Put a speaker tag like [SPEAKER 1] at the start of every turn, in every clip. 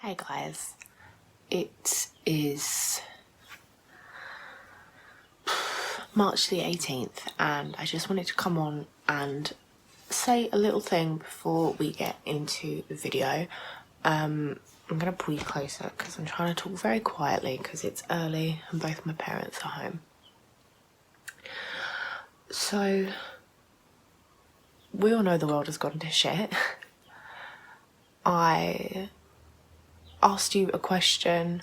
[SPEAKER 1] Hey guys, it is March the 18th and I just wanted to come on and say a little thing before we get into the video. I'm going to pull you closer because I'm trying to talk very quietly because it's early and both my parents are home. So, we all know the world has gone to shit. I asked you a question.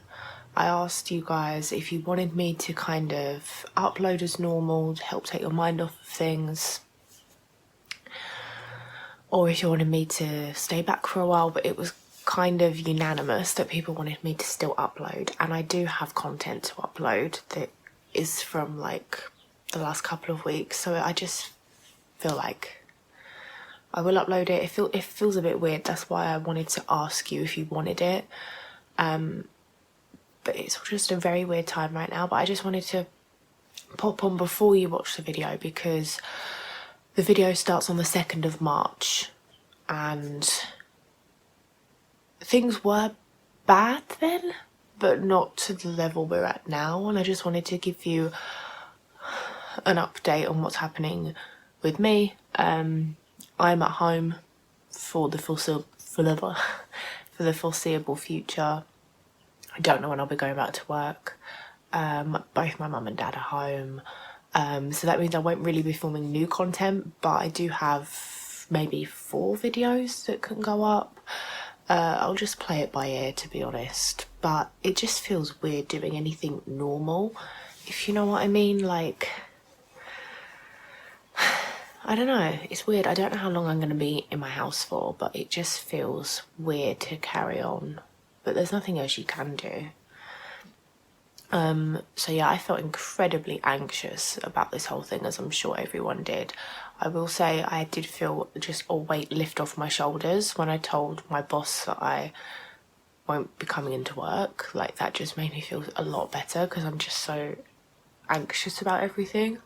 [SPEAKER 1] I asked you guys if you wanted me to kind of upload as normal to help take your mind off of things, or if you wanted me to stay back for a while, but it was kind of unanimous that people wanted me to still upload. And I do have content to upload that is from like the last couple of weeks, so I just feel like I will upload it. It feels a bit weird, that's why I wanted to ask you if you wanted it. But it's just a very weird time right now, but I just wanted to pop on before you watch the video because the video starts on the 2nd of March and things were bad then, but not to the level we're at now, and I just wanted to give you an update on what's happening with me. I'm at home for the foreseeable future. I don't know when I'll be going back to work. Both my mum and dad are home, so that means I won't really be filming new content, but I do have maybe 4 videos that can go up. I'll just play it by ear, to be honest, but it just feels weird doing anything normal, if you know what I mean. Like, I don't know, it's weird. I don't know how long I'm going to be in my house for, but it just feels weird to carry on. But there's nothing else you can do. So yeah, I felt incredibly anxious about this whole thing, as I'm sure everyone did. I will say I did feel just a weight lift off my shoulders when I told my boss that I won't be coming into work. Like, that just made me feel a lot better because I'm just so anxious about everything.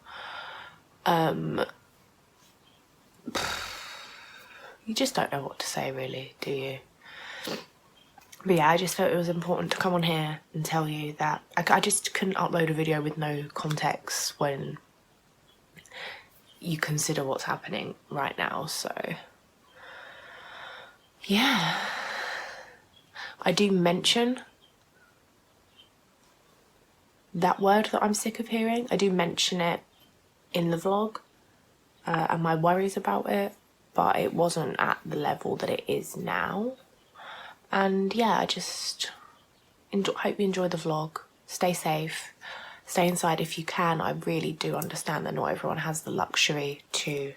[SPEAKER 1] You just don't know what to say really, do you? But yeah, I just felt it was important to come on here and tell you that I just couldn't upload a video with no context when you consider what's happening right now, so yeah. I do mention that word that I'm sick of hearing. I do mention it in the vlog and my worries about it, but it wasn't at the level that it is now. And yeah, I just hope you enjoy the vlog. Stay safe, stay inside if you can. I really do understand that not everyone has the luxury to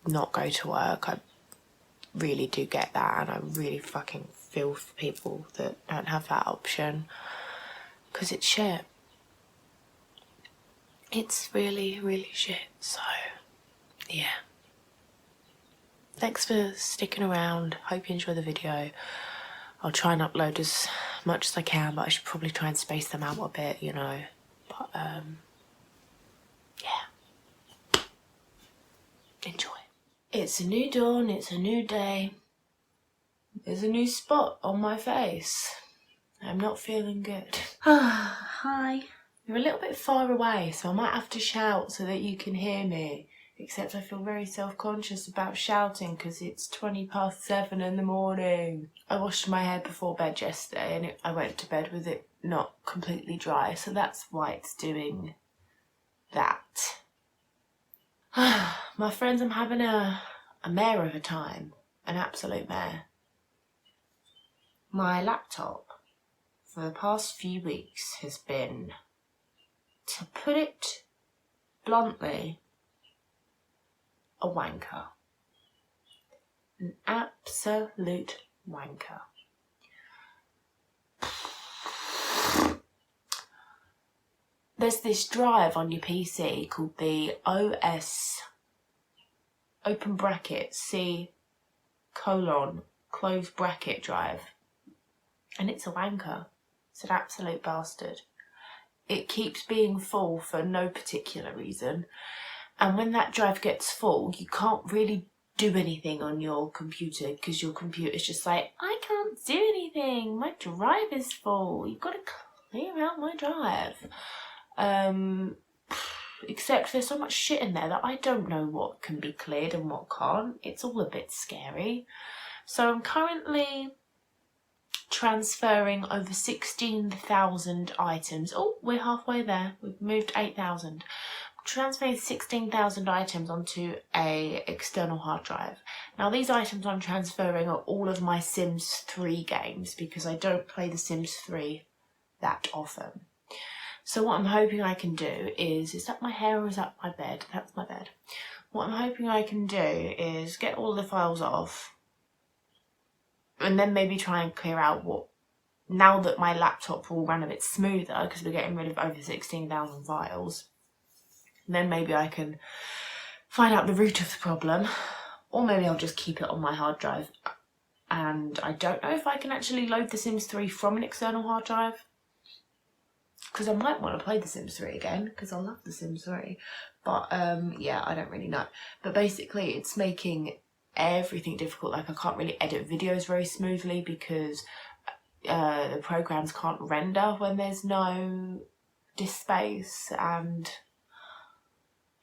[SPEAKER 1] not go to work. I really do get that, and I really fucking feel for people that don't have that option, because it's shit. It's really, really shit. So yeah, thanks for sticking around. Hope you enjoy the video. I'll try and upload as much as I can, but I should probably try and space them out a bit, you know. But yeah, enjoy. It's a new dawn, it's a new day. There's a new spot on my face. I'm not feeling good. Hi. You're a little bit far away, so I might have to shout so that you can hear me. Except I feel very self-conscious about shouting because it's 7:20 in the morning. I washed my hair before bed yesterday and I went to bed with it not completely dry, so that's why it's doing that. My friends, I'm having a mare of a time. An absolute mare. My laptop for the past few weeks has been, to put it bluntly, a wanker. An absolute wanker. There's this drive on your PC called the OS open bracket C : close bracket drive, and it's a wanker. It's an absolute bastard. It keeps being full for no particular reason, and when that drive gets full, you can't really do anything on your computer because your computer's just like, I can't do anything, my drive is full, you've got to clear out my drive. Except there's so much shit in there that I don't know what can be cleared and what can't. It's all a bit scary. So I'm currently transferring over 16,000 items. Oh, we're halfway there. We've moved 8,000. Transferring 16,000 items onto a external hard drive. Now these items I'm transferring are all of my Sims 3 games because I don't play the Sims 3 that often. So what I'm hoping I can do is that my hair or is that my bed? That's my bed. What I'm hoping I can do is get all the files off and then maybe try and clear out what, now that my laptop will run a bit smoother because we're getting rid of over 16,000 files, then maybe I can find out the root of the problem, or maybe I'll just keep it on my hard drive. And I don't know if I can actually load The Sims 3 from an external hard drive, because I might want to play The Sims 3 again, because I love The Sims 3. But yeah, I don't really know. But basically it's making everything difficult. Like I can't really edit videos very smoothly because the programs can't render when there's no disk space, and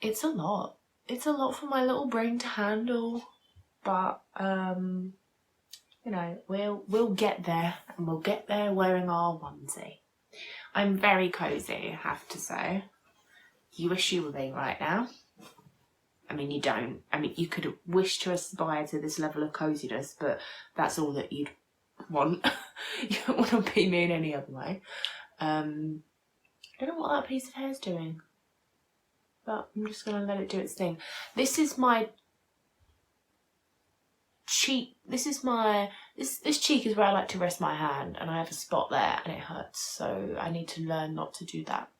[SPEAKER 1] it's a lot. It's a lot for my little brain to handle. But you know, we'll get there, and we'll get there wearing our onesie. I'm very cozy, I have to say. You wish you were me right now. I mean, you don't. I mean, you could wish to aspire to this level of coziness, but that's all that you'd want. You don't want to be me in any other way. I don't know what that piece of hair is doing, but I'm just going to let it do its thing. This is my cheek. This cheek is where I like to rest my hand, and I have a spot there and it hurts, so I need to learn not to do that.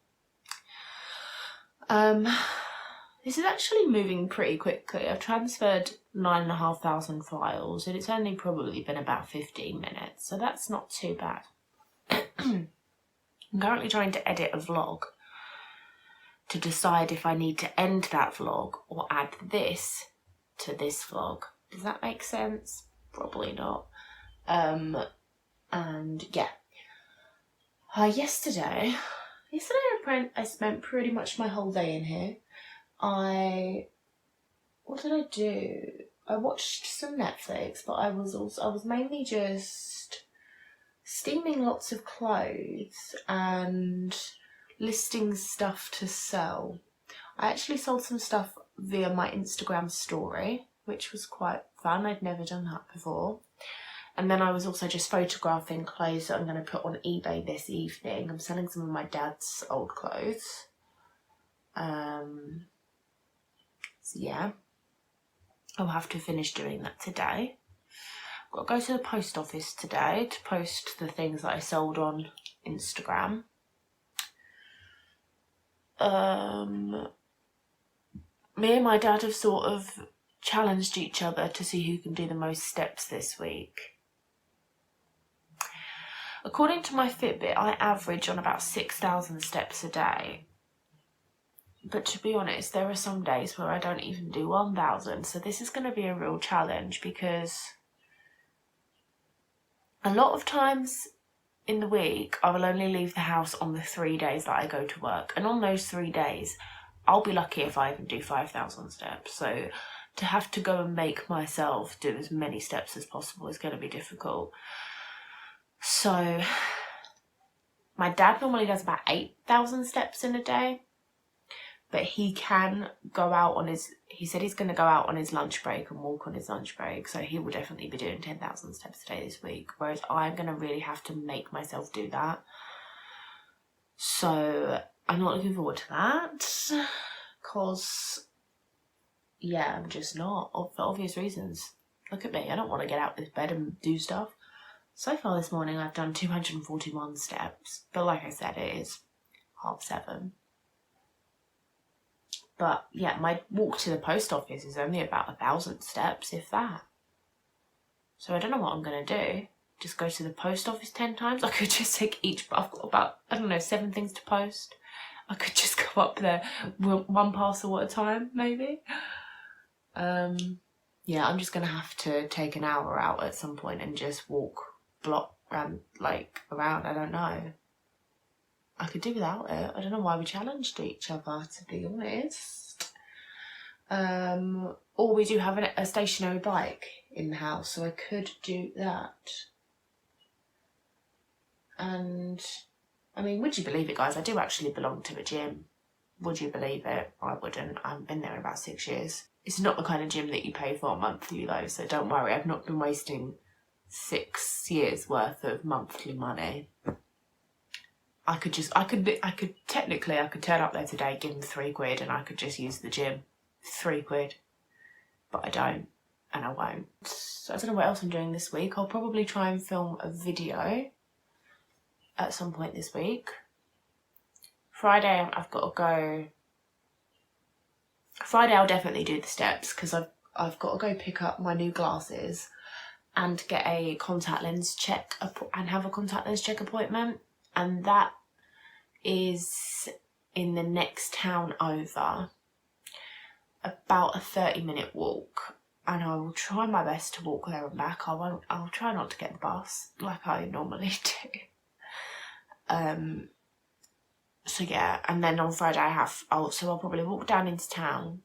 [SPEAKER 1] This is actually moving pretty quickly. I've transferred 9,500 files and it's only probably been about 15 minutes, so that's not too bad. I'm currently trying to edit a vlog to decide if I need to end that vlog or add this to this vlog. Does that make sense? Probably not. And yeah. Yesterday I spent pretty much my whole day in here. What did I do? I watched some Netflix, but I was mainly just steaming lots of clothes and listing stuff to sell. I actually sold some stuff via my Instagram story, which was quite fun. I'd never done that before. And then I was also just photographing clothes that I'm going to put on eBay this evening. I'm selling some of my dad's old clothes. So yeah, I'll have to finish doing that today. I've got to go to the post office today to post the things that I sold on Instagram. Me and my dad have sort of challenged each other to see who can do the most steps this week. According to my Fitbit, I average on about 6,000 steps a day. But to be honest, there are some days where I don't even do 1,000. So this is going to be a real challenge, because a lot of times in the week, I will only leave the house on the 3 days that I go to work. And on those 3 days, I'll be lucky if I even do 5,000 steps. So to have to go and make myself do as many steps as possible is going to be difficult. So my dad normally does about 8,000 steps in a day. But he can go out on he said he's going to go out on his lunch break and walk on his lunch break. So he will definitely be doing 10,000 steps a day this week. Whereas I'm going to really have to make myself do that. So I'm not looking forward to that. Because, yeah, I'm just not. For obvious reasons. Look at me. I don't want to get out of this bed and do stuff. So far this morning I've done 241 steps. But like I said, it is 7:30. But yeah, my walk to the post office is only about 1,000 steps, if that. So I don't know what I'm going to do. Just go to the post office 10 times? I could just take I've got about, 7 things to post. I could just go up there one parcel at a time, maybe. yeah, I'm just going to have to take an hour out at some point and just walk around. I don't know. I could do without it. I don't know why we challenged each other, to be honest. Or we do have a stationary bike in the house, so I could do that. And, I mean, would you believe it, guys? I do actually belong to a gym. Would you believe it? I wouldn't. I haven't been there in about 6 years. It's not the kind of gym that you pay for monthly, though, so don't worry. I've not been wasting 6 years worth of monthly money. I could technically turn up there today, give them £3 and I could just use the gym. £3. But I don't, and I won't. So I don't know what else I'm doing this week. I'll probably try and film a video at some point this week. Friday, I've got to go. Friday, I'll definitely do the steps because I've got to go pick up my new glasses and get a contact lens check and have a contact lens check appointment. And that is in the next town over, about a 30-minute walk. And I will try my best to walk there and back. I'll try not to get the bus like I normally do. So yeah, and then on Friday I'll probably walk down into town,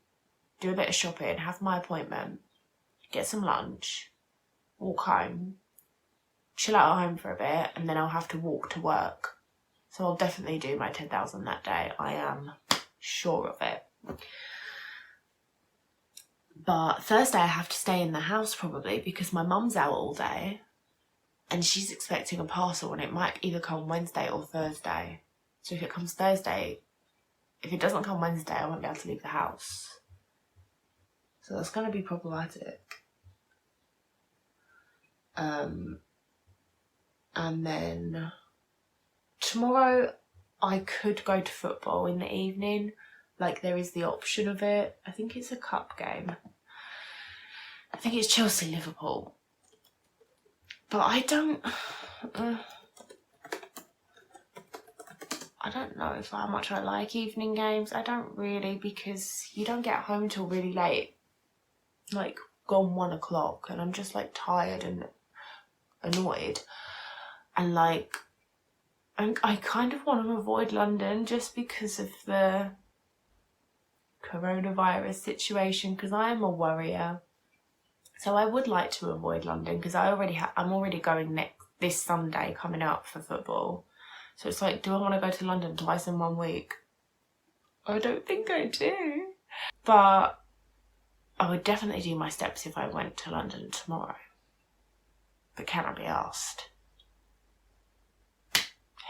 [SPEAKER 1] do a bit of shopping, have my appointment, get some lunch, walk home, chill out at home for a bit, and then I'll have to walk to work. So I'll definitely do my 10,000 that day. I am sure of it. But Thursday I have to stay in the house probably because my mum's out all day and she's expecting a parcel and it might either come Wednesday or Thursday. So if it comes Thursday, if it doesn't come Wednesday, I won't be able to leave the house. So that's going to be problematic. And then tomorrow I could go to football in the evening. Like there is the option of it. I think it's a cup game. I think it's Chelsea-Liverpool. But I don't know how much I like evening games. I don't really, because you don't get home till really late. Like gone 1 o'clock and I'm just like tired and annoyed. And like I kind of want to avoid London just because of the coronavirus situation, because I am a worrier. So I would like to avoid London because I'm already going this Sunday coming up for football. So it's like, do I want to go to London twice in 1 week? I don't think I do. But I would definitely do my steps if I went to London tomorrow. But can I be asked?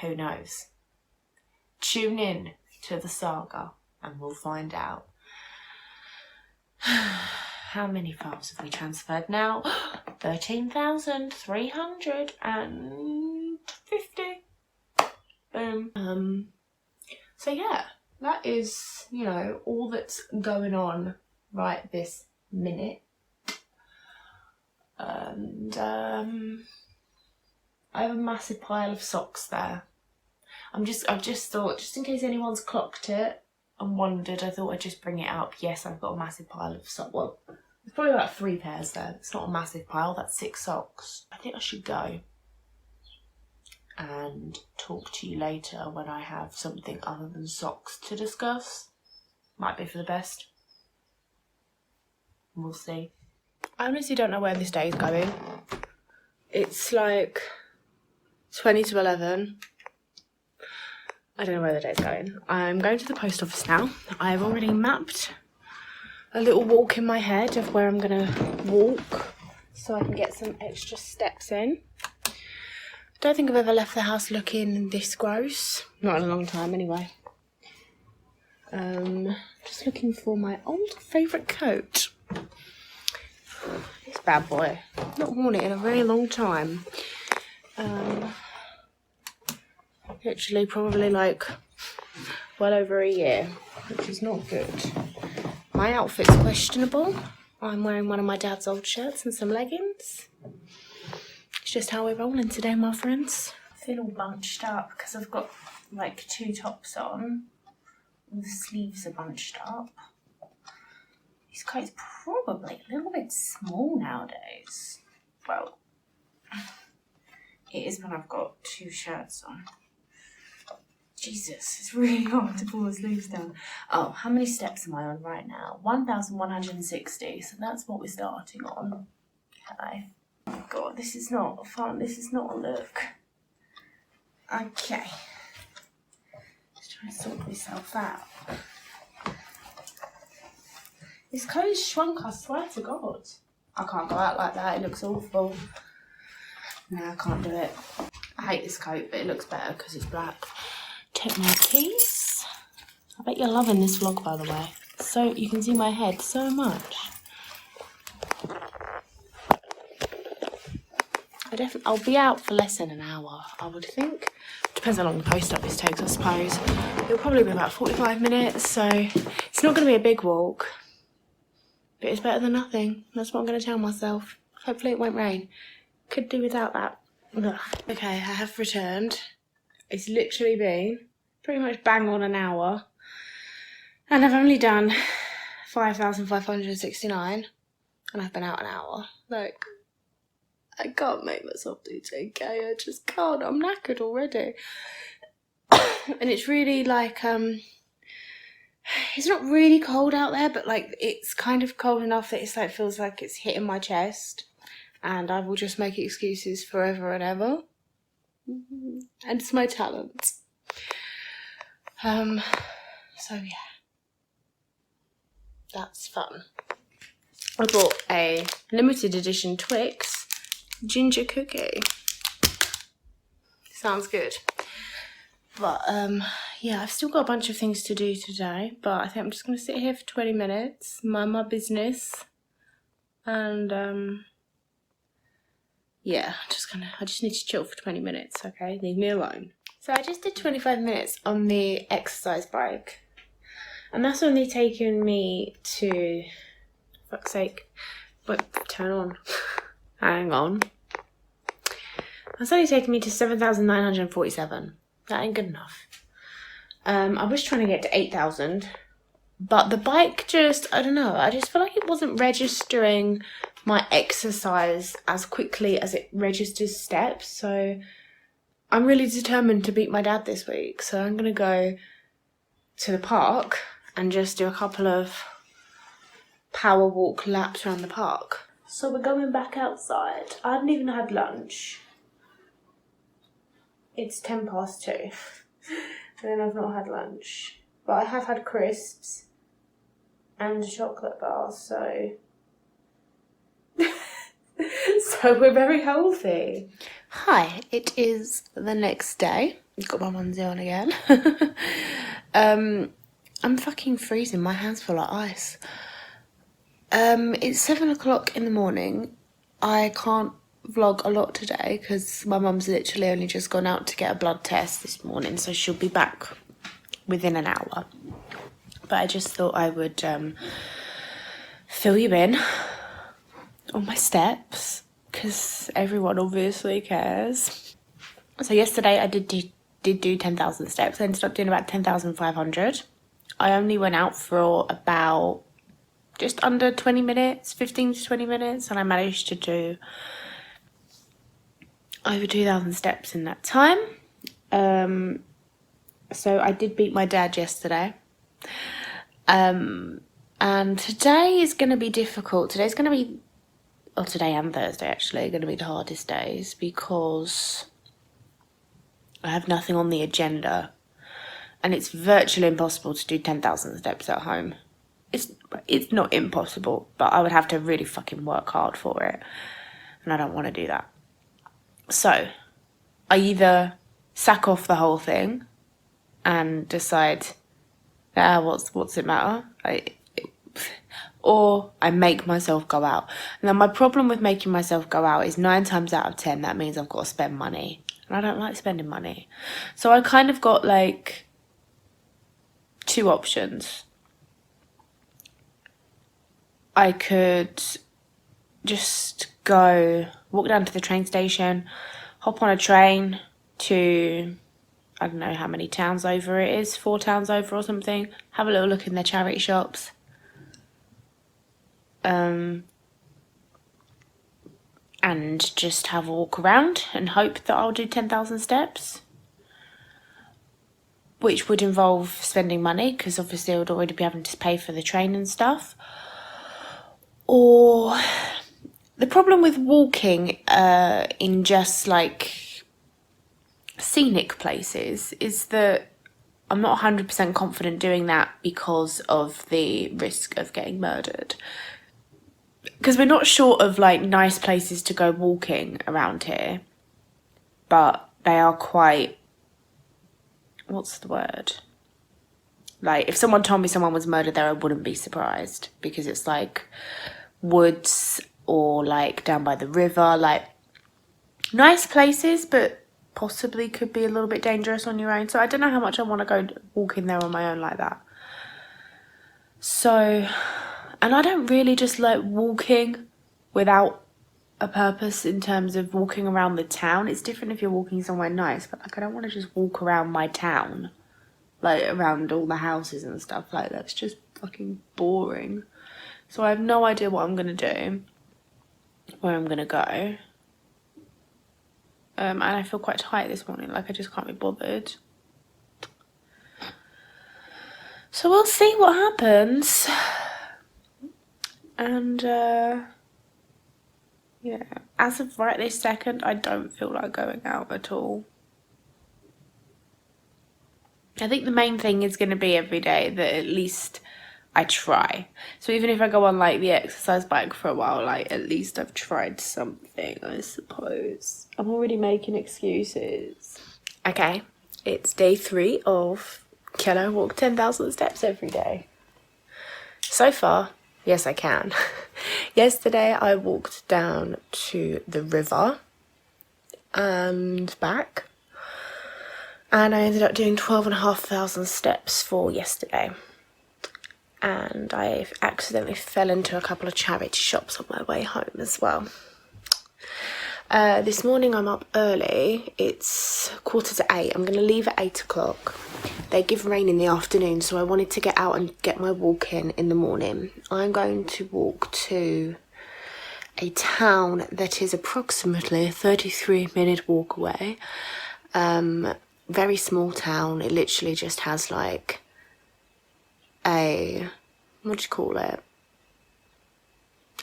[SPEAKER 1] Who knows? Tune in to the saga and we'll find out. How many files have we transferred now? 13,350. Boom. So yeah, that is, all that's going on right this minute. And I have a massive pile of socks there. I've just thought, just in case anyone's clocked it and wondered, I thought I'd just bring it up. Yes, I've got a massive pile of socks. Well, there's probably about 3 pairs there. It's not a massive pile, that's 6 socks. I think I should go and talk to you later when I have something other than socks to discuss. Might be for the best. We'll see. I honestly don't know where this day is going. It's like 20 to 11. I don't know where the day's going. I'm going to the post office now. I've already mapped a little walk in my head of where I'm going to walk so I can get some extra steps in. I don't think I've ever left the house looking this gross. Not in a long time anyway. Just looking for my old favourite coat. This bad boy. Not worn it in a very long time. Literally probably like well over a year, which is not good. My outfit's questionable. I'm wearing one of my dad's old shirts and some leggings. It's just how we're rolling today, my friends. I feel all bunched up because I've got like 2 tops on. And the sleeves are bunched up.
[SPEAKER 2] This coat's probably a little bit small nowadays. Well, it is when I've got 2 shirts on. Jesus, it's really hard to pull the sleeves down. Oh, how many steps am I on right now? 1,160, so that's what we're starting on. Okay. Oh God, this is not fun. This is not a look. Okay. Just trying to sort myself out. This coat's shrunk, I swear to God. I can't go out like that, it looks awful. No, I can't do it. I hate this coat, but it looks better because it's black. Take my keys. I bet you're loving this vlog, by the way. So you can see my head so much. I'll be out for less than an hour, I would think. Depends how long the post office takes, I suppose. It'll probably be about 45 minutes, so it's not going to be a big walk. But it's better than nothing. That's what I'm going to tell myself. Hopefully it won't rain. Could do without that. Ugh. Okay, I have returned. It's literally been pretty much bang on an hour. And I've only done 5,569. And I've been out an hour. Like, I can't make myself do 10k. I just can't. I'm knackered already. And it's really like, it's not really cold out there, but like it's kind of cold enough that it's like feels like it's hitting my chest. And I will just make excuses forever and ever. And it's my talent. So yeah. That's fun. I bought a limited edition Twix ginger cookie. Sounds good. But yeah, I've still got a bunch of things to do today, but I think I'm just gonna sit here for 20 minutes, mind my business, and yeah, I just need to chill for 20 minutes, okay? Leave me alone. So I just did 25 minutes on the exercise bike, and that's only taken me to, fuck's sake, but turn on, hang on. That's only taken me to 7,947. That ain't good enough. I was trying to get to 8,000, but the bike just, I don't know, I just feel like it wasn't registering my exercise as quickly as it registers steps. So I'm really determined to beat my dad this week. So I'm going to go to the park and just do a couple of power walk laps around the park. So we're going back outside. I haven't even had lunch. It's 2:10. And then I've not had lunch. But I have had crisps and a chocolate bar, so... so we're very healthy. Hi, it is the next day. I've got my onesie on again. I'm fucking freezing. My hands feel like ice. It's 7 o'clock in the morning. I can't vlog a lot today because my mum's literally only just gone out to get a blood test this morning, so she'll be back within an hour. But I just thought I would fill you in on my steps because everyone obviously cares. So yesterday I did do 10,000 steps. I ended up doing about 10,500. I only went out for about just under 20 minutes, 15 to 20 minutes, and I managed to do over 2,000 steps in that time. So I did beat my dad yesterday. And today is going to be difficult. Today's going to be, or today and Thursday actually, are going to be the hardest days because I have nothing on the agenda. And it's virtually impossible to do 10,000 steps at home. It's not impossible, but I would have to really fucking work hard for it. And I don't want to do that. So, I either sack off the whole thing and decide, what's it matter? Or I make myself go out. Now, my problem with making myself go out is 9 times out of 10, that means I've got to spend money. And I don't like spending money. So I kind of got like 2 options. I could just walk down to the train station, hop on a train to, I don't know how many towns over it is, 4 towns over or something, have a little look in their charity shops, and just have a walk around and hope that I'll do 10,000 steps, which would involve spending money because obviously I would already be having to pay for the train and stuff. Or the problem with walking in just like scenic places is that I'm not 100% confident doing that because of the risk of getting murdered. Because we're not short of like nice places to go walking around here, but they are quite, what's the word? Like if someone told me someone was murdered there, I wouldn't be surprised because it's like woods or like down by the river, like nice places, but possibly could be a little bit dangerous on your own. So I don't know how much I want to go walking there on my own like that. So, and I don't really just like walking without a purpose in terms of walking around the town. It's different if you're walking somewhere nice, but like I don't want to just walk around my town, like around all the houses and stuff. Like that's just fucking boring. So I have no idea what I'm gonna do, where I'm gonna go. And I feel quite tight this morning, like I just can't be bothered. So we'll see what happens. And yeah, as of right this second, I don't feel like going out at all. I think the main thing is going to be every day that at least I try. So even if I go on like the exercise bike for a while, like at least I've tried something, I suppose. I'm already making excuses. Okay, it's day 3 of can I walk 10,000 steps every day? So far, yes I can. Yesterday I walked down to the river and back, and I ended up doing 12,500 steps for yesterday. And I accidentally fell into a couple of charity shops on my way home as well. This morning I'm up early. It's 7:45. I'm going to leave at 8 o'clock. They give rain in the afternoon, so I wanted to get out and get my walk in the morning. I'm going to walk to a town that is approximately a 33-minute walk away. Very small town. It literally just has like a, what do you call it?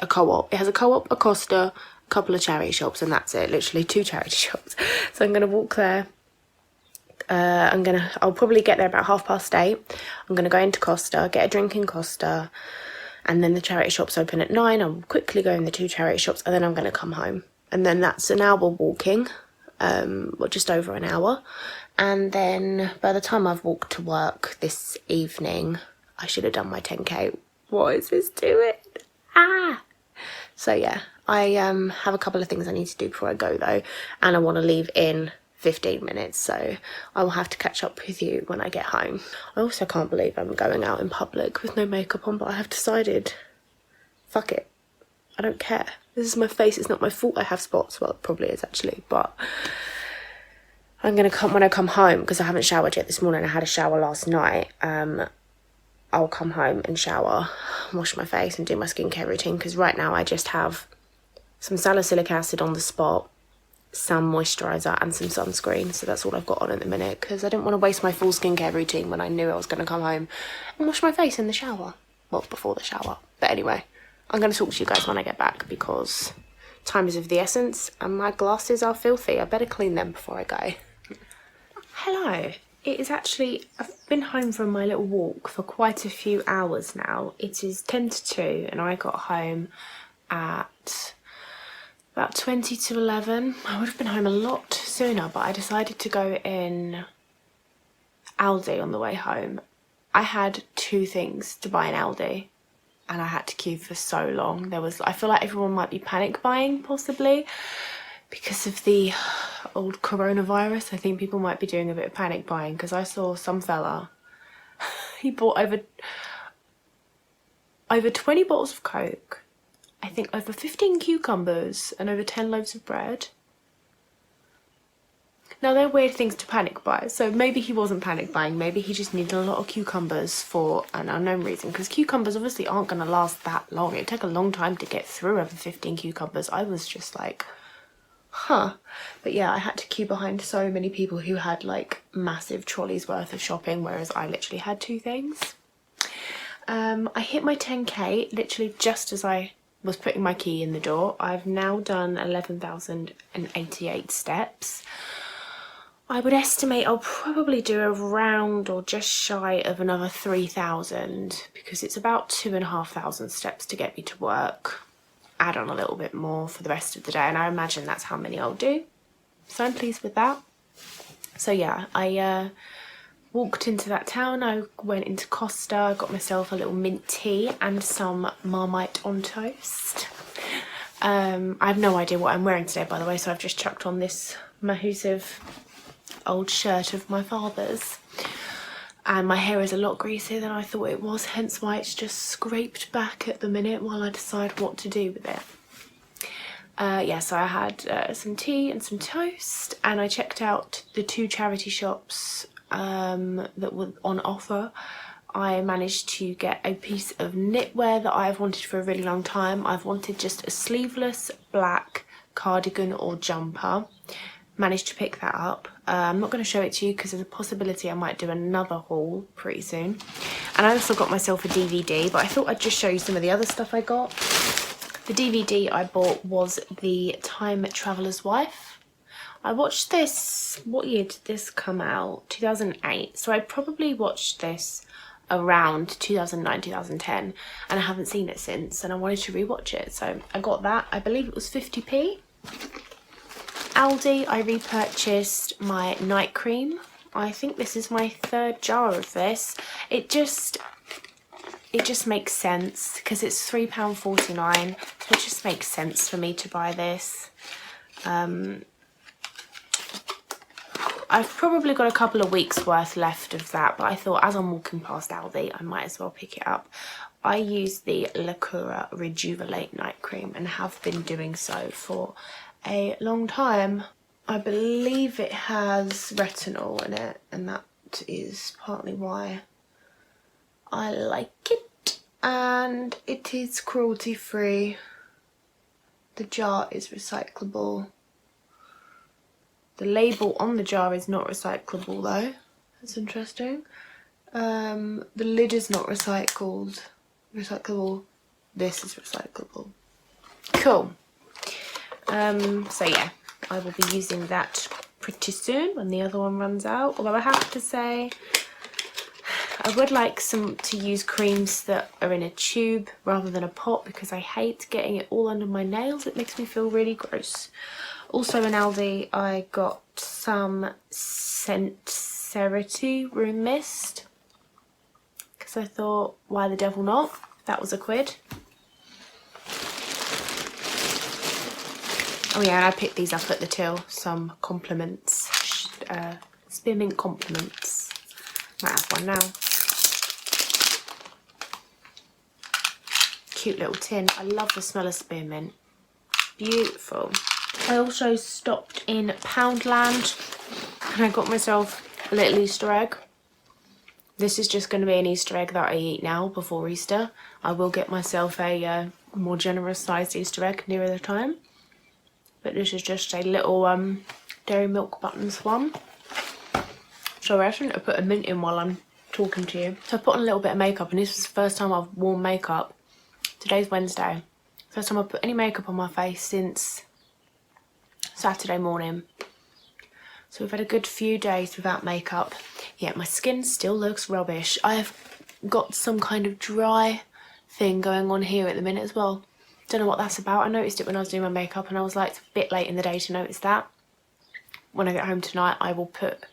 [SPEAKER 2] A co-op. It has a co-op, a Costa, a couple of charity shops, and that's it. Literally 2 charity shops. So I'm going to walk there. I'll probably get there about 8:30. I'm going to go into Costa, get a drink in Costa, and then the charity shops open at 9. I'll quickly go in the 2 charity shops, and then I'm going to come home. And then that's an hour walking, well, just over an hour. And then by the time I've walked to work this evening, I should have done my 10k. What is this doing? So yeah, I have a couple of things I need to do before I go though, and I want to leave in 15 minutes, so I will have to catch up with you when I get home. I also can't believe I'm going out in public with no makeup on, but I have decided, fuck it, I don't care. This is my face, it's not my fault I have spots. Well, it probably is actually, but I'm gonna come when I come home, because I haven't showered yet this morning. I had a shower last night. I'll come home and shower, wash my face and do my skincare routine, because right now I just have some salicylic acid on the spot, some moisturiser and some sunscreen. So that's all I've got on at the minute, because I didn't want to waste my full skincare routine when I knew I was going to come home and wash my face in the shower. Well, before the shower. But anyway, I'm going to talk to you guys when I get back, because time is of the essence and my glasses are filthy. I better clean them before I go. Hello. It is actually, I've been home from my little walk for quite a few hours now. It is 10 to 2 and I got home at about 20 to 11. I would have been home a lot sooner, but I decided to go in Aldi on the way home. I had 2 things to buy in Aldi and I had to queue for so long. I feel like everyone might be panic buying possibly because of the old coronavirus. I think people might be doing a bit of panic buying, because I saw some fella, he bought over 20 bottles of Coke, I think over 15 cucumbers and over 10 loaves of bread.
[SPEAKER 1] Now they're weird things to panic buy, so maybe he wasn't panic buying, maybe he just needed a lot of cucumbers for an unknown reason, because cucumbers obviously aren't going to last that long. It'd take a long time to get through over 15 cucumbers. I was just like, huh. But yeah, I had to queue behind so many people who had like massive trolleys worth of shopping, whereas I literally had 2 things. I hit my 10k literally just as I was putting my key in the door. I've now done 11,088 steps. I would estimate I'll probably do around or just shy of another 3,000, because it's about 2,500 steps to get me to work. Add on a little bit more for the rest of the day, and I imagine that's how many I'll do. So I'm pleased with that. So yeah, I walked into that town, I went into Costa, got myself a little mint tea and some Marmite on toast. I have no idea what I'm wearing today, by the way, so I've just chucked on this massive old shirt of my father's. And my hair is a lot greasier than I thought it was, hence why it's just scraped back at the minute while I decide what to do with it. Yeah, so I had some tea and some toast, and I checked out the 2 charity shops that were on offer. I managed to get a piece of knitwear that I've wanted for a really long time. I've wanted just a sleeveless black cardigan or jumper. Managed to pick that up. I'm not going to show it to you because there's a possibility I might do another haul pretty soon. And I also got myself a DVD, but I thought I'd just show you some of the other stuff I got. The DVD I bought was The Time Traveller's Wife. I watched this, what year did this come out? 2008. So I probably watched this around 2009, 2010, and I haven't seen it since, and I wanted to rewatch it. So I got that. I believe it was 50p. Aldi, I repurchased my night cream. I think this is my 3rd jar of this. It just makes sense because it's £3.49, so it just makes sense for me to buy this. I've probably got a couple of weeks worth left of that, but I thought as I'm walking past Aldi, I might as well pick it up. I use the Lacura Rejuvenate night cream and have been doing so for a long time. I believe it has retinol in it, and that is partly why I like it. And it is cruelty free. The jar is recyclable. The label on the jar is not recyclable though. That's interesting. The lid is not recyclable. This is recyclable. Cool. So yeah, I will be using that pretty soon when the other one runs out. Although I have to say, I would like to use creams that are in a tube rather than a pot, because I hate getting it all under my nails. It makes me feel really gross. Also in Aldi, I got some Sincerity Room Mist, because I thought, why the devil not? That was £1. Oh yeah, and I picked these up at the till. Some compliments, spearmint compliments. Might have one now. Cute little tin. I love the smell of spearmint. Beautiful. I also stopped in Poundland and I got myself a little Easter egg. This is just going to be an Easter egg that I eat now before Easter. I will get myself a more generous sized Easter egg nearer the time. But this is just a little Dairy Milk Buttons one. Sorry, I shouldn't have put a mint in while I'm talking to you. So I put on a little bit of makeup, and this was the first time I've worn makeup. Today's Wednesday. First time I've put any makeup on my face since Saturday morning. So we've had a good few days without makeup. Yeah, my skin still looks rubbish. I have got some kind of dry thing going on here at the minute as well. Don't know what that's about. I noticed it when I was doing my makeup and I was like, it's a bit late in the day to notice that. When I get home tonight, I will put,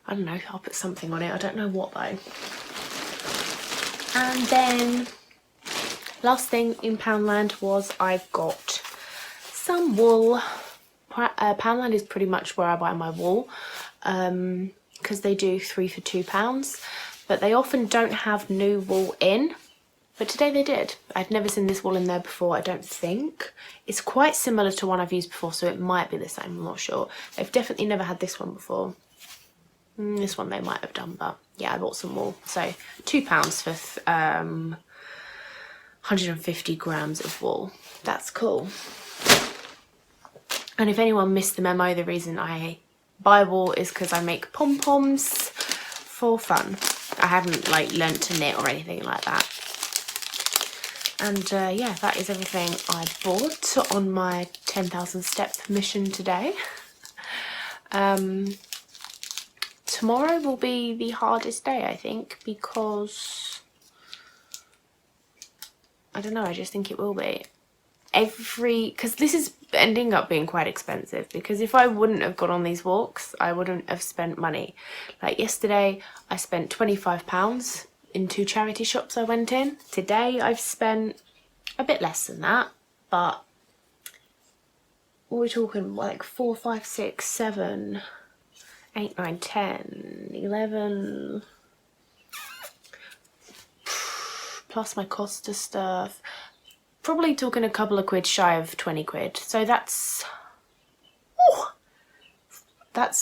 [SPEAKER 1] I don't know, I'll put something on it. I don't know what though. And then last thing in Poundland was I got some wool. Poundland is pretty much where I buy my wool, because they do 3 for £2, but they often don't have new wool in. But today they did. I'd never seen this wall in there before, I don't think. It's quite similar to one I've used before, so it might be the same, I'm not sure. They've definitely never had this one before. This one they might have done, but yeah, I bought some wool. So £2 for 150 grams of wool. That's cool. And if anyone missed the memo, the reason I buy wool is because I make pom-poms for fun. I haven't like learnt to knit or anything like that. And yeah, that is everything I bought on my 10,000 step mission today. Tomorrow will be the hardest day, I think, because I don't know, I just think it will be. Because this is ending up being quite expensive, because if I wouldn't have gone on these walks, I wouldn't have spent money. Like yesterday, I spent £25 in 2 charity shops I went in. Today, I've spent a bit less than that, but we're talking like 4, 5, 6, 7, 8, 9, 10, 11, plus my cost of stuff. Probably talking a couple of quid shy of 20 quid. So that's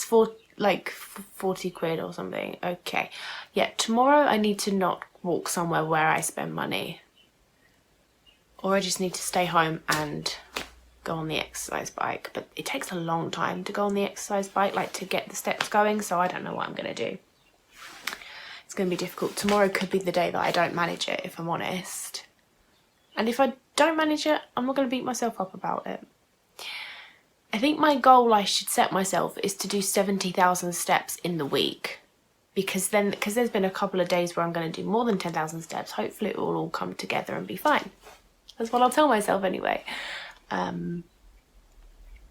[SPEAKER 1] for like 40 quid or something. Okay. Yeah, tomorrow I need to not walk somewhere where I spend money. Or I just need to stay home and go on the exercise bike. But it takes a long time to go on the exercise bike, like to get the steps going. So I don't know what I'm going to do. It's going to be difficult. Tomorrow could be the day that I don't manage it, if I'm honest. And if I don't manage it, I'm not going to beat myself up about it. I think my goal I should set myself is to do 70,000 steps in the week. Because there's been a couple of days where I'm going to do more than 10,000 steps. Hopefully it will all come together and be fine. That's what I'll tell myself anyway.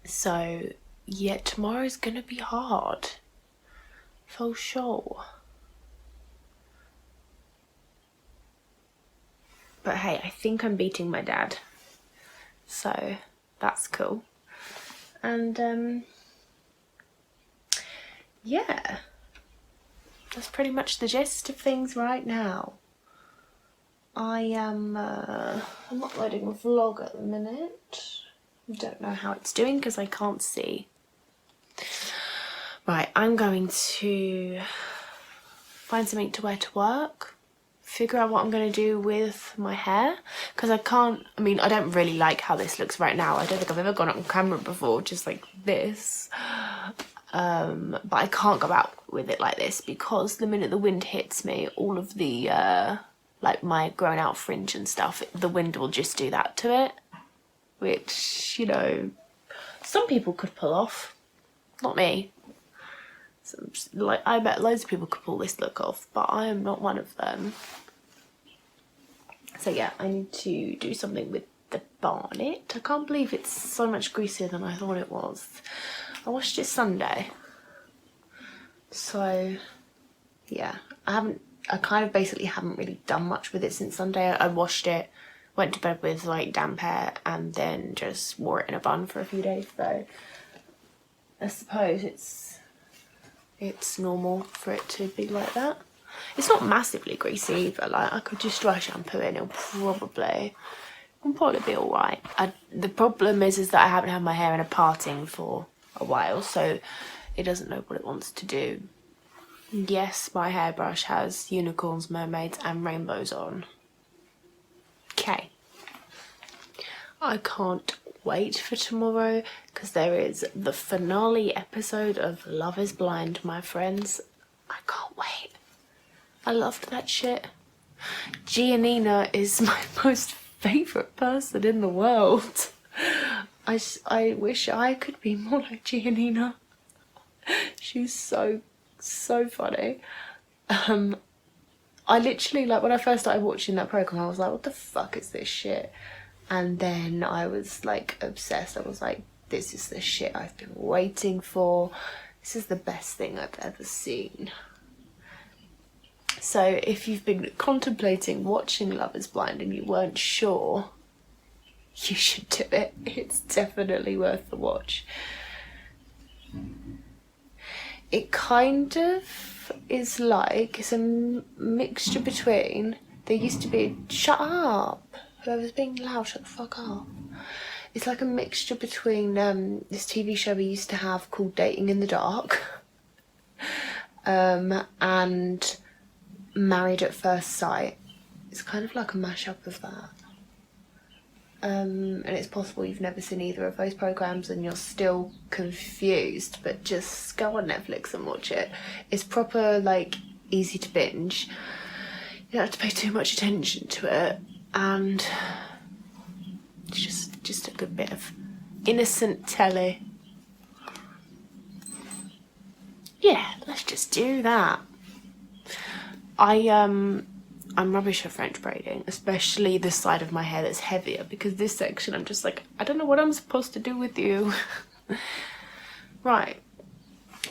[SPEAKER 1] So, yeah, tomorrow's going to be hard. For sure. But hey, I think I'm beating my dad. So, that's cool. And, yeah. That's pretty much the gist of things right now. I'm uploading a vlog at the minute. I don't know how it's doing because I can't see. Right, I'm going to find something to wear to work. Figure out what I'm going to do with my hair, because I don't really like how this looks right now. I don't think I've ever gone on camera before just like this, but I can't go out with it like this because the minute the wind hits me, all of the like my grown out fringe and stuff, the wind will just do that to it, which, you know, some people could pull off, not me. Like, I bet loads of people could pull this look off, but I am not one of them. So yeah, I need to do something with the bonnet. I can't believe it's so much greasier than I thought it was. I washed it Sunday. So yeah, I kind of basically haven't really done much with it since Sunday. I washed it, went to bed with like damp hair, and then just wore it in a bun for a few days. So I suppose it's normal for it to be like that. It's not massively greasy, but like I could just dry shampoo it and it'll probably be alright. The problem is that I haven't had my hair in a parting for a while, so it doesn't know what it wants to do. Yes, my hairbrush has unicorns, mermaids and rainbows on. Okay. I can't wait for tomorrow because there is the finale episode of Love is Blind, my friends. I can't wait. I loved that shit. Giannina is my most favourite person in the world. I wish I could be more like Giannina. She's so funny. I literally, like, when I first started watching that programme, I was like, what the fuck is this shit? And then I was like obsessed. I was like, this is the shit I've been waiting for. This is the best thing I've ever seen. So if you've been contemplating watching Love is Blind and you weren't sure, you should do it. It's definitely worth the watch. It kind of is like, it's a mixture between There used to be, shut up. Whoever's being loud, shut the fuck up. It's like a mixture between this TV show we used to have called Dating in the Dark and Married at First Sight. It's kind of like a mashup of that. And it's possible you've never seen either of those programs and you're still confused, but just go on Netflix and watch it. It's proper, like, easy to binge. You don't have to pay too much attention to it, and it's just a good bit of innocent telly. Yeah, let's just do that. I'm rubbish at French braiding, especially this side of my hair that's heavier, because this section I'm just like, I don't know what I'm supposed to do with you. Right,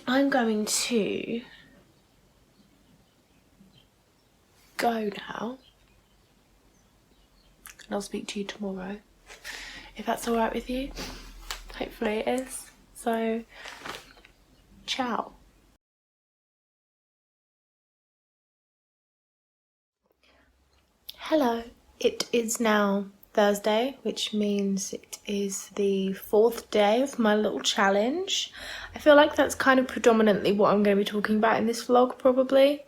[SPEAKER 1] I'm going to go now, and I'll speak to you tomorrow, if that's alright with you. Hopefully it is. So, ciao. Hello, it is now Thursday, which means it is the 4th day of my little challenge. I feel like that's kind of predominantly what I'm going to be talking about in this vlog, probably.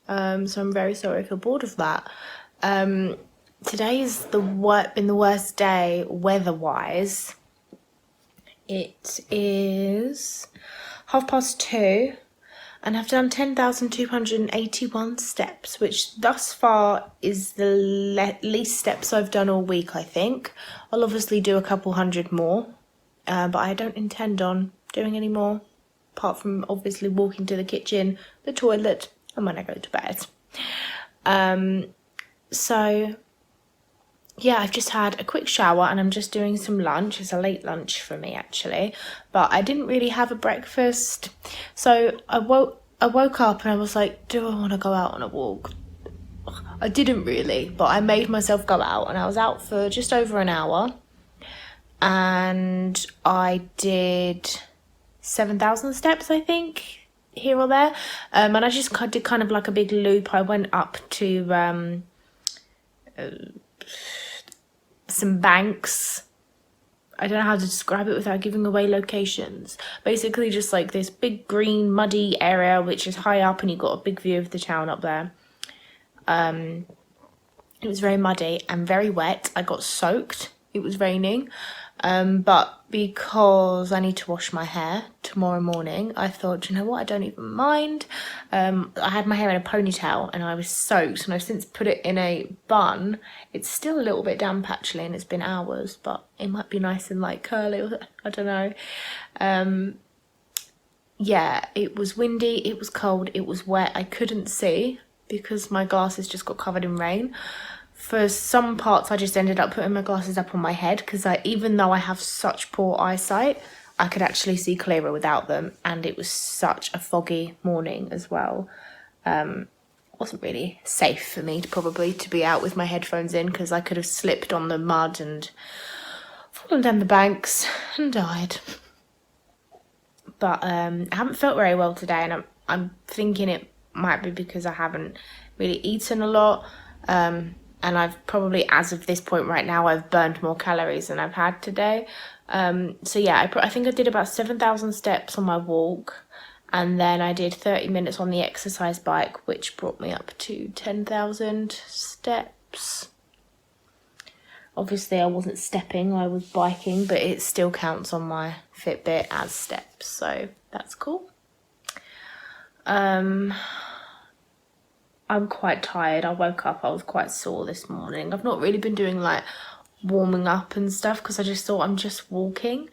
[SPEAKER 1] So I'm very sorry if you're bored of that. Today has been the worst day weather-wise. It is 2:30. And I've done 10,281 steps, which thus far is the least steps I've done all week, I think. I'll obviously do a couple hundred more, but I don't intend on doing any more, apart from obviously walking to the kitchen, the toilet, and when I go to bed. So, yeah, I've just had a quick shower and I'm just doing some lunch. It's a late lunch for me, actually, but I didn't really have a breakfast. So I woke up and I was like, do I want to go out on a walk? I didn't really, but I made myself go out, and I was out for just over an hour, and I did 7,000 steps, I think, here or there. And I just did kind of like a big loop. I went up to some banks. I don't know how to describe it without giving away locations. Basically just like this big green muddy area which is high up, and you've got a big view of the town up there. It was very muddy and very wet. I got soaked. It was raining. But because I need to wash my hair tomorrow morning, I thought, you know what, I don't even mind. I had my hair in a ponytail and I was soaked, and I've since put it in a bun. It's still a little bit damp actually, and it's been hours, but it might be nice and like curly, I don't know. Yeah, it was windy, it was cold, it was wet. I couldn't see because my glasses just got covered in rain. For some parts, I just ended up putting my glasses up on my head because even though I have such poor eyesight, I could actually see clearer without them. And it was such a foggy morning as well. It wasn't really safe for me to be out with my headphones in, because I could have slipped on the mud and fallen down the banks and died. But I haven't felt very well today, and I'm thinking it might be because I haven't really eaten a lot. And I've probably, as of this point right now, I've burned more calories than I've had today. So yeah, I think I did about 7,000 steps on my walk. And then I did 30 minutes on the exercise bike, which brought me up to 10,000 steps. Obviously, I wasn't stepping, I was biking, but it still counts on my Fitbit as steps. So that's cool. I'm quite tired. I woke up, I was quite sore this morning. I've not really been doing like warming up and stuff because I just thought I'm just walking.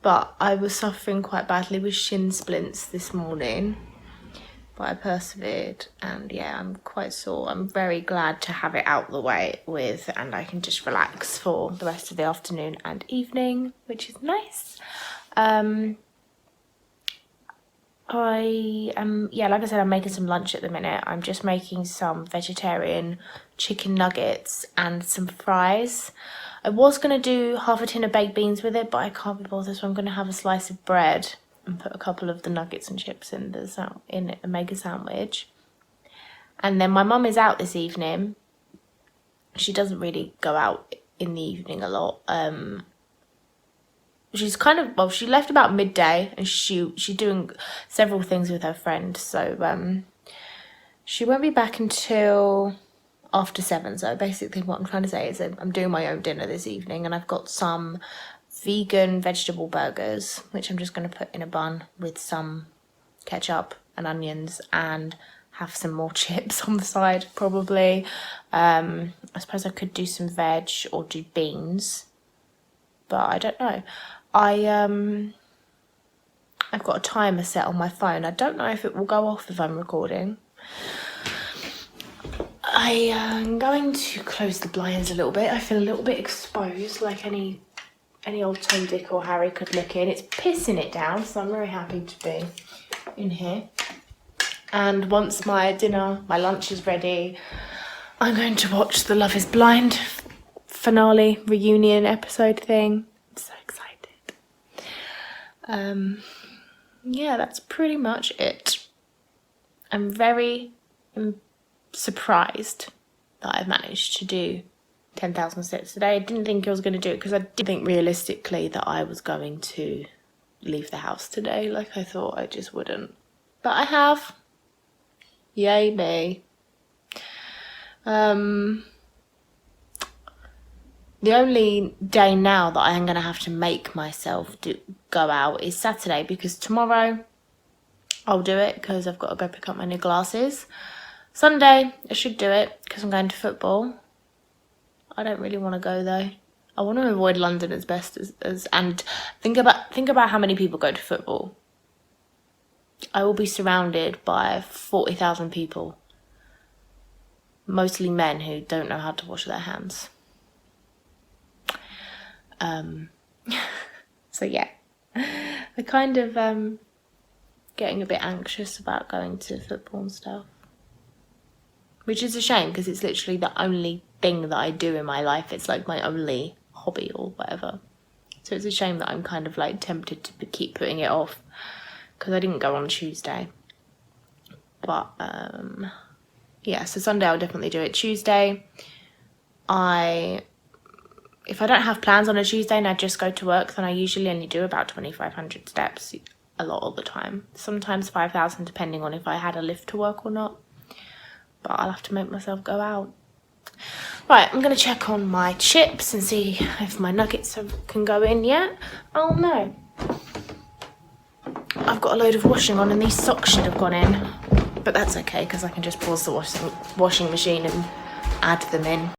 [SPEAKER 1] But I was suffering quite badly with shin splints this morning. But I persevered, and yeah, I'm quite sore. I'm very glad to have it out the way with, and I can just relax for the rest of the afternoon and evening, which is nice. Yeah, like I said, I'm making some lunch at the minute. I'm just making some vegetarian chicken nuggets and some fries. I was going to do half a tin of baked beans with it, but I can't be bothered, so I'm going to have a slice of bread and put a couple of the nuggets and chips in a mega sandwich. And then my mum is out this evening, she doesn't really go out in the evening a lot. She's kind of, well, she left about midday, and she's doing several things with her friend, so she won't be back until after 7. So basically what I'm trying to say is that I'm doing my own dinner this evening, and I've got some vegan vegetable burgers, which I'm just going to put in a bun with some ketchup and onions, and have some more chips on the side probably. I suppose I could do some veg or do beans, but I don't know. I've got a timer set on my phone. I don't know if it will go off if I'm recording. I am going to close the blinds a little bit. I feel a little bit exposed, like any old Tom, Dick or Harry could look in. It's pissing it down, so I'm very happy to be in here. And once my lunch is ready, I'm going to watch the Love is Blind finale reunion episode thing. I'm so excited. Yeah, that's pretty much it. I'm very surprised that I've managed to do 10,000 steps today. I didn't think I was going to do it because I didn't think realistically that I was going to leave the house today. Like, I thought I just wouldn't. But I have. Yay me. The only day now that I am going to have to make myself go out is Saturday, because tomorrow I'll do it because I've got to go pick up my new glasses. Sunday I should do it because I'm going to football. I don't really want to go though. I want to avoid London as best as and think about how many people go to football. I will be surrounded by 40,000 people, mostly men who don't know how to wash their hands. So yeah, I kind of getting a bit anxious about going to football and stuff, which is a shame because it's literally the only thing that I do in my life. It's like my only hobby or whatever. So it's a shame that I'm kind of like tempted to keep putting it off because I didn't go on Tuesday. But yeah, so Sunday I'll definitely do it. Tuesday, if I don't have plans on a Tuesday and I just go to work, then I usually only do about 2,500 steps a lot of the time. Sometimes 5,000 depending on if I had a lift to work or not. But I'll have to make myself go out. Right, I'm going to check on my chips and see if my nuggets can go in yet. Oh no. I've got a load of washing on and these socks should have gone in. But that's okay because I can just pause the washing machine and add them in.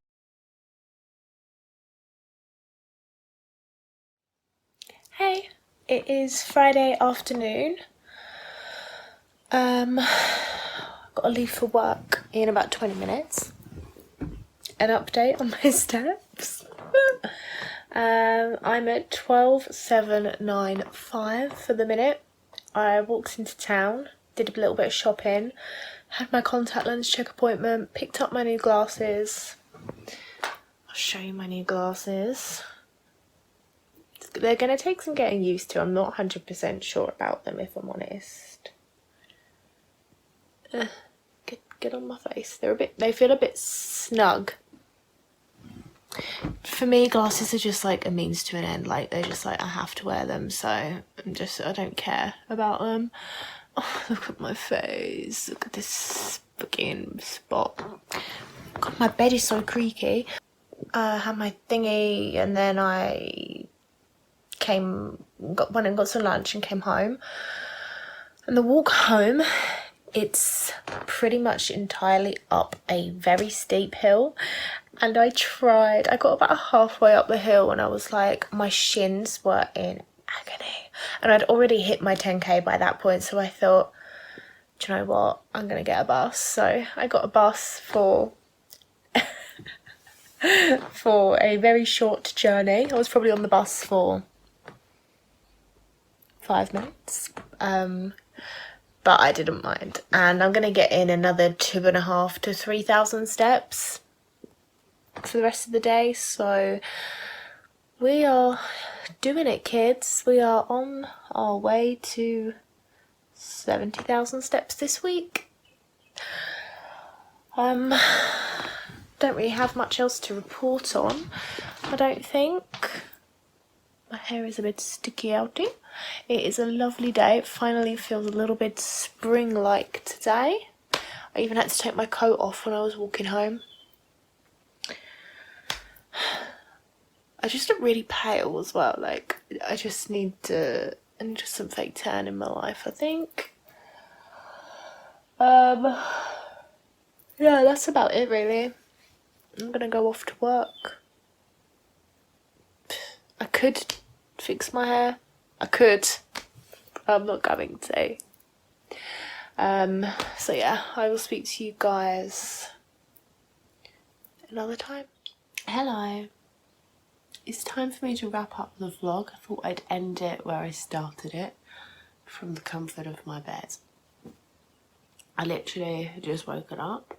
[SPEAKER 1] Hey, it is Friday afternoon. Got to leave for work in about 20 minutes. An update on my steps. I'm at 12,795 for the minute. I walked into town, did a little bit of shopping, had my contact lens check appointment, picked up my new glasses. I'll show you my new glasses. They're going to take some getting used to. I'm not 100% sure about them, if I'm honest. Get on my face. They feel a bit snug. For me, glasses are just like a means to an end. Like, they're just like, I have to wear them, so I don't care about them. Oh, look at my face. Look at this fucking spot. God, my bed is so creaky. I had my thingy, and then I went and got some lunch and came home. And the walk home, it's pretty much entirely up a very steep hill. And I got about halfway up the hill and I was like, my shins were in agony. And I'd already hit my 10k by that point, so I thought, do you know what, I'm gonna get a bus. So I got a bus for a very short journey. I was probably on the bus for 5 minutes, but I didn't mind. And I'm gonna get in another 2,500 to 3,000 steps for the rest of the day. So we are doing it, kids. We are on our way to 70,000 steps this week.
[SPEAKER 2] don't really have much else to report on, I don't think. My hair is a bit sticky outy. It is a lovely day. It finally feels a little bit spring-like today. I even had to take my coat off when I was walking home. I just look really pale as well. Like, I just need some fake tan in my life, I think. Yeah, that's about it really. I'm gonna go off to work. I could fix my hair. I could. I'm not going to. So yeah, I will speak to you guys another time. Hello. It's time for me to wrap up the vlog. I thought I'd end it where I started it, from the comfort of my bed. I literally had just woken up.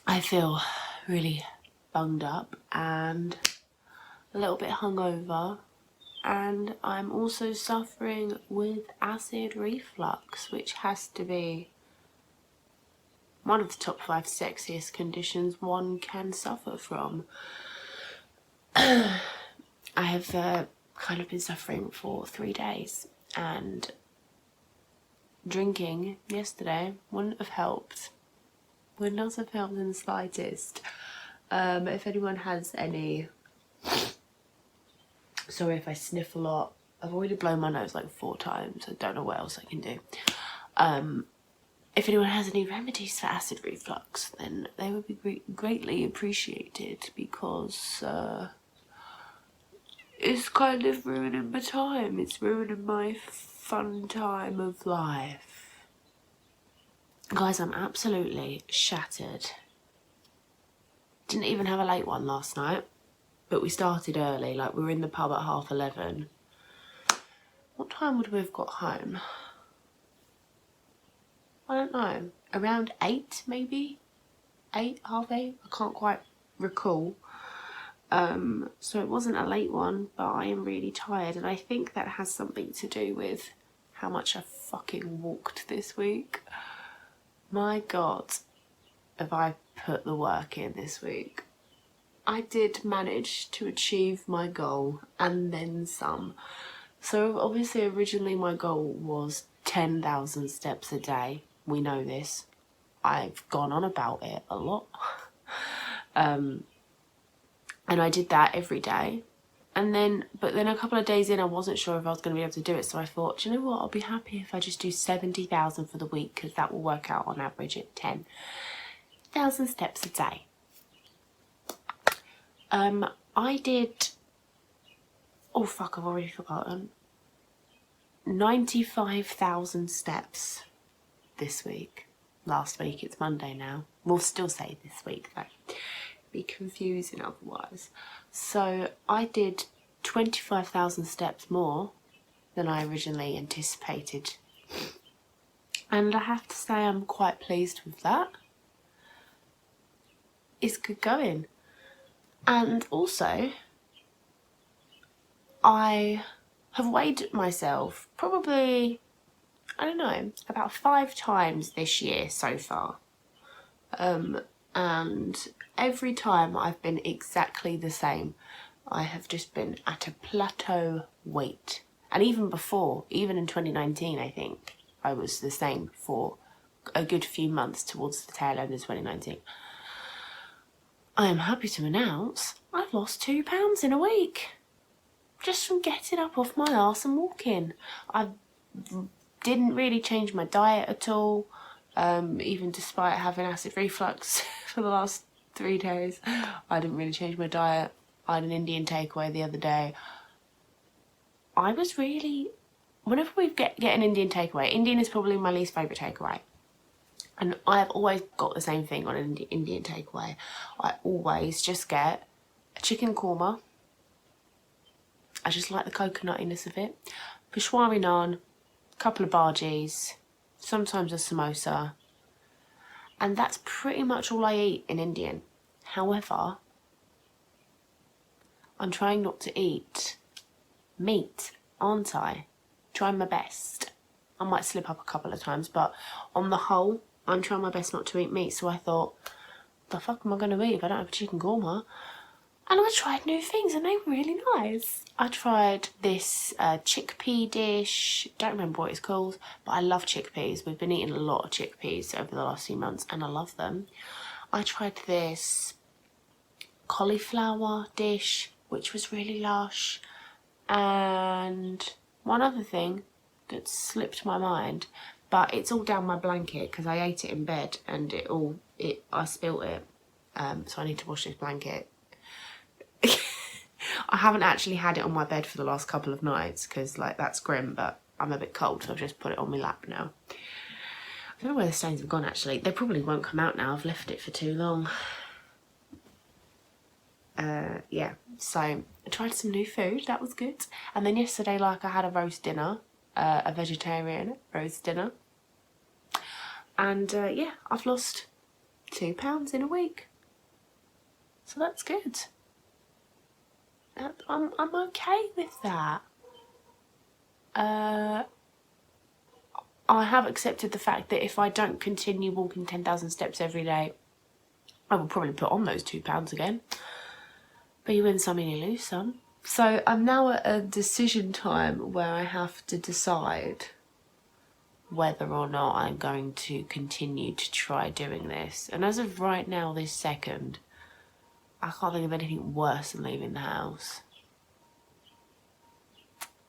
[SPEAKER 2] I feel really bunged up and a little bit hungover, and I'm also suffering with acid reflux, which has to be one of the top 5 sexiest conditions one can suffer from. I have kind of been suffering for 3 days, and drinking yesterday wouldn't have helped. Would not have helped in the slightest. If anyone has any... Sorry if I sniff a lot. I've already blown my nose like 4 times. I don't know what else I can do. If anyone has any remedies for acid reflux, then they would be greatly appreciated, because it's kind of ruining my time. It's ruining my fun time of life. Guys, I'm absolutely shattered. Didn't even have a late one last night, but we started early. Like, we were in the pub at 11:30. What time would we have got home? I don't know. Around 8, maybe? 8, half 8? I can't quite recall. So it wasn't a late one, but I am really tired, and I think that has something to do with how much I fucking walked this week. My God, have I put the work in this week. I did manage to achieve my goal, and then some. So obviously originally my goal was 10,000 steps a day. We know this. I've gone on about it a lot. And I did that every day. But then a couple of days in, I wasn't sure if I was going to be able to do it. So I thought, do you know what? I'll be happy if I just do 70,000 for the week, because that will work out on average at 10,000 steps a day. I did, oh fuck, I've already forgotten, 95,000 steps this week. Last week, it's Monday now. We'll still say this week though. Be confusing otherwise. So I did 25,000 steps more than I originally anticipated. And I have to say I'm quite pleased with that. It's good going. And also, I have weighed myself probably, I don't know, about 5 times this year so far. And every time I've been exactly the same. I have just been at a plateau weight. And even before, even in 2019, I think, I was the same for a good few months towards the tail end of 2019. I am happy to announce I've lost 2 pounds in a week. Just from getting up off my arse and walking. I didn't really change my diet at all, even despite having acid reflux for the last 3 days. I didn't really change my diet. I had an Indian takeaway the other day. I was really... Whenever we get an Indian takeaway, Indian is probably my least favourite takeaway. And I've always got the same thing on an Indian takeaway. I always just get a chicken korma. I just like the coconuttiness of it. Peshwari naan, a couple of bhajis, sometimes a samosa. And that's pretty much all I eat in Indian. However, I'm trying not to eat meat, aren't I? Trying my best. I might slip up a couple of times, but on the whole,
[SPEAKER 1] I'm trying my best not to eat meat, so I thought, the fuck am I going to eat if I don't have a chicken korma? And I tried new things and they were really nice. I tried this chickpea dish, don't remember what it's called, but I love chickpeas. We've been eating a lot of chickpeas over the last few months and I love them. I tried this cauliflower dish, which was really lush. And one other thing that slipped my mind, but it's all down my blanket because I ate it in bed and I spilt it. So I need to wash this blanket. I haven't actually had it on my bed for the last couple of nights because like that's grim, but I'm a bit cold, so I've just put it on my lap now. I don't know where the stains have gone actually. They probably won't come out now. I've left it for too long. Yeah, so I tried some new food. That was good. And then yesterday, like, I had a roast dinner, a vegetarian roast dinner. And yeah, I've lost 2 pounds in a week. So that's good. I'm okay with that. I have accepted the fact that if I don't continue walking 10,000 steps every day, I will probably put on those 2 pounds again. But you win some and you lose some. So I'm now at a decision time where I have to decide whether or not I'm going to continue to try doing this. And as of right now, this second, I can't think of anything worse than leaving the house.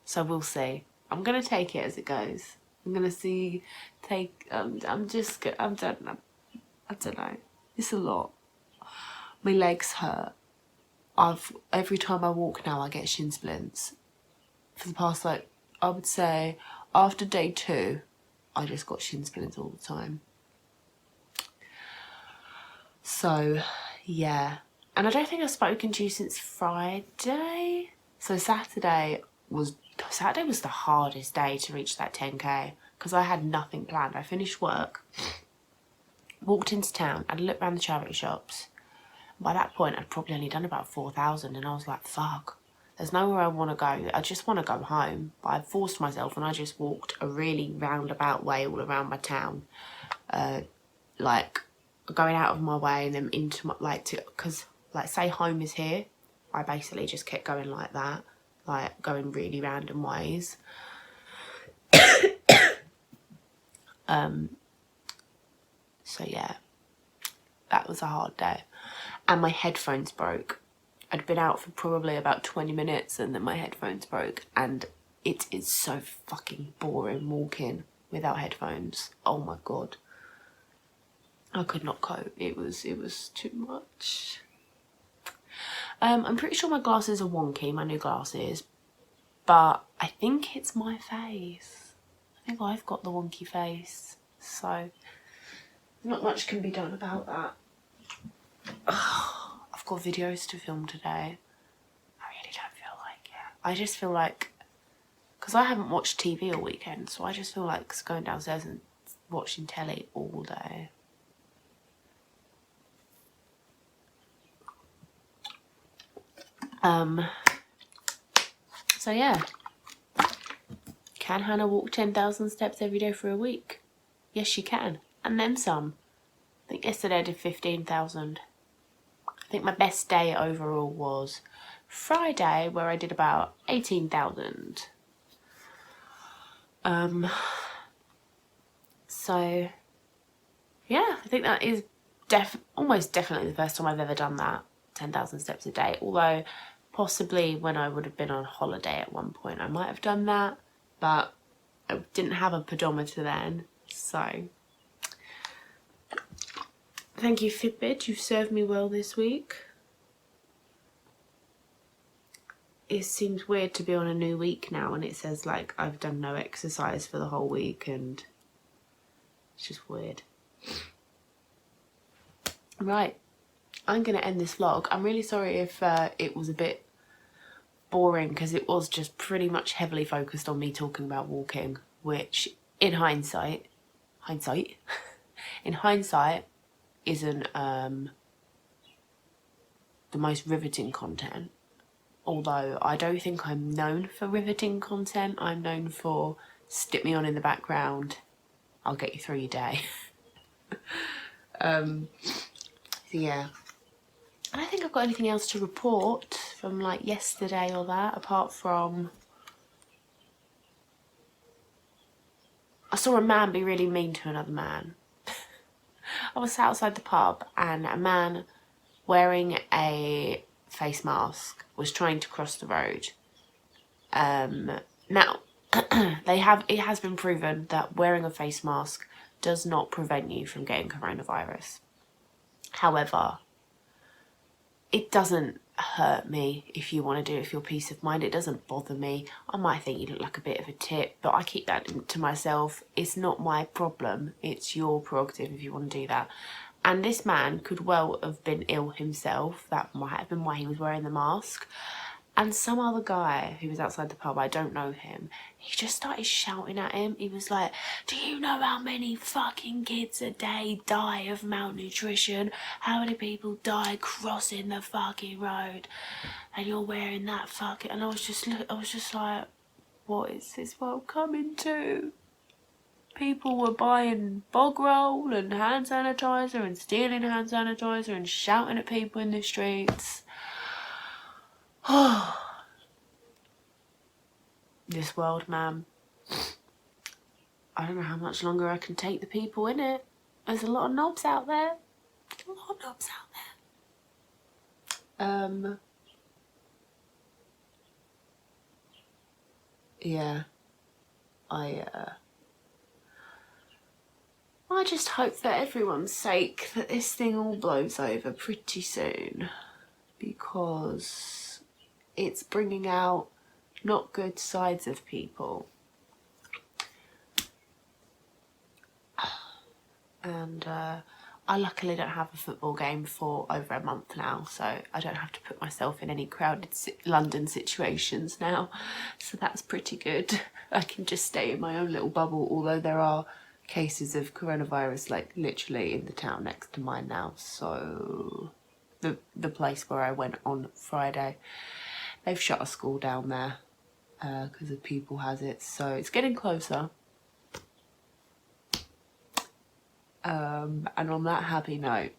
[SPEAKER 1] So we'll see. I'm going to take it as it goes. I'm going to see, I don't know. It's a lot. My legs hurt. Every time I walk now, I get shin splints. For the past, like, I would say, after day 2, I just got shin splints all the time. So, yeah. And I don't think I've spoken to you since Friday. So Saturday was the hardest day to reach that 10k because I had nothing planned. I finished work, walked into town, had a look around the charity shops. By that point, I'd probably only done about 4,000 and I was like, fuck, there's nowhere I want to go. I just want to go home. But I forced myself and I just walked a really roundabout way all around my town. Like, going out of my way and then into my, because, like, say home is here. I basically just kept going like that. Like, going really random ways. So, yeah. That was a hard day. And my headphones broke. I'd been out for probably about 20 minutes and then my headphones broke. And it is so fucking boring walking without headphones. Oh my God. I could not cope. It was too much. I'm pretty sure my glasses are wonky, my new glasses. But I think it's my face. I think I've got the wonky face. So, not much can be done about that. Oh, I've got videos to film today. I really don't feel like it. I just feel like, because I haven't watched TV all weekend, so I just feel like going downstairs and watching telly all day. So yeah. Can Hannah walk 10,000 steps every day for a week? Yes, she can. And then some. I think yesterday I did 15,000. I think my best day overall was Friday, where I did about 18,000. So, yeah, I think that is almost definitely the first time I've ever done that, 10,000 steps a day. Although, possibly when I would have been on holiday at one point, I might have done that. But I didn't have a pedometer then, so... Thank you, Fitbit. You've served me well this week. It seems weird to be on a new week now and it says, like, I've done no exercise for the whole week and it's just weird. Right. I'm going to end this vlog. I'm really sorry if it was a bit boring because it was just pretty much heavily focused on me talking about walking, which in hindsight isn't the most riveting content. Although I don't think I'm known for riveting content. I'm known for stick me on in the background, I'll get you through your day. Yeah. I don't think I've got anything else to report from like yesterday or that, apart from I saw a man be really mean to another man. I was outside the pub and a man wearing a face mask was trying to cross the road. Now, it has been proven that wearing a face mask does not prevent you from getting coronavirus. However, it doesn't hurt me if you want to do it for your peace of mind. It doesn't bother me. I might think you look like a bit of a tit, but I keep that to myself. It's not my problem. It's your prerogative if you want to do that. And this man could well have been ill himself. That might have been why he was wearing the mask. And some other guy who was outside the pub, I don't know him, he just started shouting at him. He was like, do you know how many fucking kids a day die of malnutrition? How many people die crossing the fucking road? And you're wearing that fucking... And I was just like, what is this world coming to? People were buying bog roll and hand sanitizer and stealing hand sanitizer and shouting at people in the streets. This world, man. I don't know how much longer I can take the people in it. There's a lot of knobs out there. A lot of knobs out there. Yeah. I just hope for everyone's sake that this thing all blows over pretty soon, because it's bringing out not good sides of people. And I luckily don't have a football game for over a month now, so I don't have to put myself in any crowded London situations now, so that's pretty good. I can just stay in my own little bubble, although there are cases of coronavirus like literally in the town next to mine now. So the place where I went on Friday, they've shut a school down there because of people has it, so it's getting closer. And on that happy note,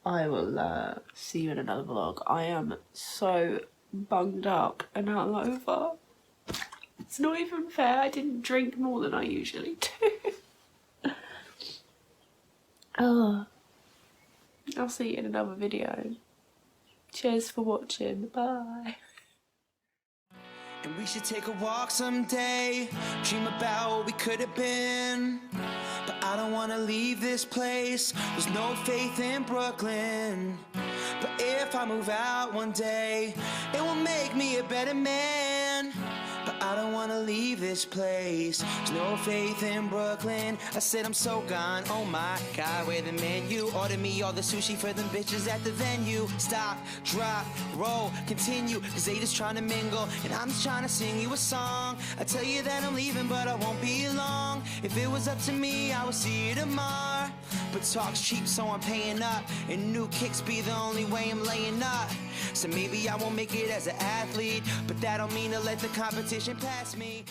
[SPEAKER 1] I will see you in another vlog. I am so bunged up and hungover. It's not even fair. I didn't drink more than I usually do. Oh, I'll see you in another video. Cheers for watching. Bye.
[SPEAKER 3] And we should take a walk someday, dream about what we could have been. But I don't wanna leave this place, there's no faith in Brooklyn. But if I move out one day, it will make me a better man. But I don't wanna leave this place, there's no faith in Brooklyn. I said I'm so gone, oh my God, where the menu? Order me all the sushi for them bitches at the venue. Stop, drop, roll, continue, cause they just trying to mingle, and I'm just trying to sing you a song. I tell you that I'm leaving, but I won't be long. If it was up to me, I would see you tomorrow. But talk's cheap, so I'm paying up, and new kicks be the only way I'm laying up. So maybe I won't make it as an athlete, but that don't mean to let the competition pass me.